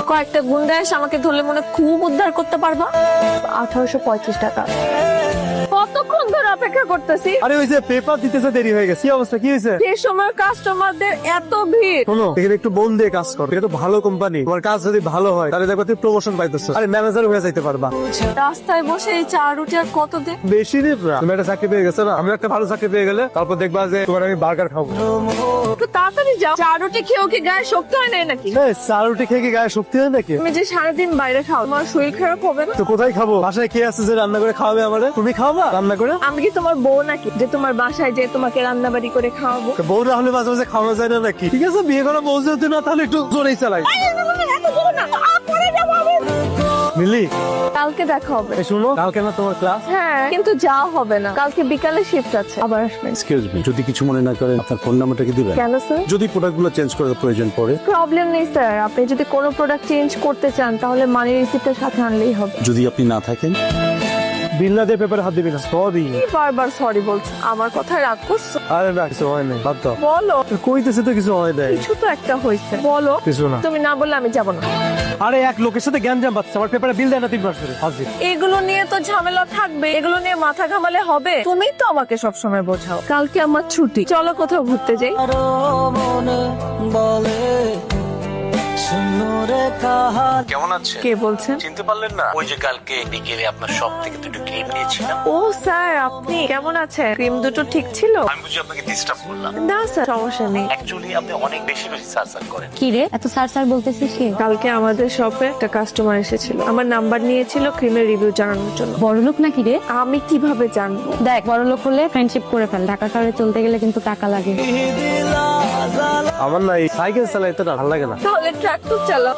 কয়েকটা গুন্ডা এসে আমাকে ধরলে মনে খুব উদ্ধার করতে পারবা। 1835 টাকা। কতক্ষণ ধরে অপেক্ষা করতেছি। আরে ওই যে পেপার দিতেছে দেরি হয়ে গেছে। কি অবস্থা, কি হয়েছে? যে সময় কাস্টমারদের এত ভিড়। শোনো, এখানে একটু মন দিয়ে কাজ করো। এটা তো ভালো কোম্পানি, তোমার কাজ যদি ভালো হয় তাহলে দেখো তুমি প্রমোশন পাইতেছো, আরে ম্যানেজার হয়ে যাইতে পারবা। রাস্তায় বসে এই চা রুটি আর কত দে। বেশি নেই না, তুমি একটা চাকরি পেয়ে গেছো না, আমি একটা ভালো চাকরি পেয়ে গেলে তারপর দেখবা যে তোমার আমি বার্গার খাবো। একটু তাড়াতাড়ি যাও। চা রুটি খেয়েও কি গায়ে শক্তি হয় নাই নাকি? চা রুটি খেয়ে কি গায়ে শক্তি হয় নাকি? তুমি যে সারাদিন বাইরে খাও, তোমার শরীর খারাপ হবে না? তো কোথায় খাবো? বাসায় কে আছে যে রান্না করে খাওয়াবে আমারে? তুমি খাওয়াবা রান্না করে? আমি কি তোমার বউ নাকি যে তোমার বাসায় যে তোমাকে রান্না বাড়ি করে খাওয়াবো? তো বউ না হলে মাঝে মাঝে খাওয়ানো যায় না নাকি? ঠিক আছে, বিয়ে করা বউ যদি না তাহলে একটু জোরেই চালাই। মিলি, কালকে দেখা হবে। এই শুনো, কালকে না তোমার ক্লাস? হ্যাঁ, কিন্তু যাওয়া হবে না, কালকে বিকালে শিফট আছে, আবার আসবেন। এক্সকিউজ মি, যদি কিছু মনে না করেন আপনার ফোন নাম্বারটা কি দিবেন? কেন স্যার? যদি প্রোডাক্টগুলো চেঞ্জ করার প্রয়োজন পড়ে। প্রবলেম নেই স্যার, আপনি যদি কোনো প্রোডাক্ট চেঞ্জ করতে চান তাহলে মানি রিসিপ্টের সাথে আনলেই হবে। যদি আপনি না থাকেন? বিল্লাদের পেপারে হাত দিবি না, সরি। কি বারবার সরি বলছো? আমার কথায় রাগ করছো? আরে না, কিছু হয় নাই, বাদ দাও। বলো। কইতেছে তো কিছু হয় নাই। কিছু তো একটা হয়েছে, বলো। কিছু না। তুমি না বললে আমি যাবো না। আরে এক লোকের সাথে জ্ঞান জাম পাচ্ছে, আমার পেপারে বিল দেয় না 3 মাস ধরে। হাজির। এগুলো নিয়ে তো ঝামেলা থাকবে, এগুলো নিয়ে মাথা ঘামালে হবে? তুমি তো আমাকে সবসময় বোঝাও। কালকে আমার ছুটি, চলো কোথাও ঘুরতে যাই। কেমন আছে? কে বলছেন? চিনতে পারলেন না? ওই যে কালকে বিকেলে আপনার শপ থেকে দুটো ক্রিম নিয়েছিলাম। ও স্যার, আপনি কেমন আছেন? ক্রিম দুটো ঠিক ছিল? আমি বুঝি আপনাকে ডিস্টার্ব করলাম। না স্যার, সমস্যা নেই। অ্যাকচুয়ালি আপনি অনেক বেশি সার্চ করেন। কি রে এত স্যার বলতেছিস কি? কালকে আমাদের শপে একটা কাস্টমার এসেছিল, আমার নাম্বার নিয়েছিল ক্রিমের রিভিউ জানানোর জন্য। বড়লোক নাকি রে? আমি কিভাবে জানবো? দেখ, বড়লোক হলে ফ্রেন্ডশিপ করে ফেল, ঢাকা শহরে চলতে গেলে কিন্তু টাকা লাগে। আমার না এই সাইকেল চালাইতে না ভালো লাগে না। তাহলে ট্রাক্টর চালাও।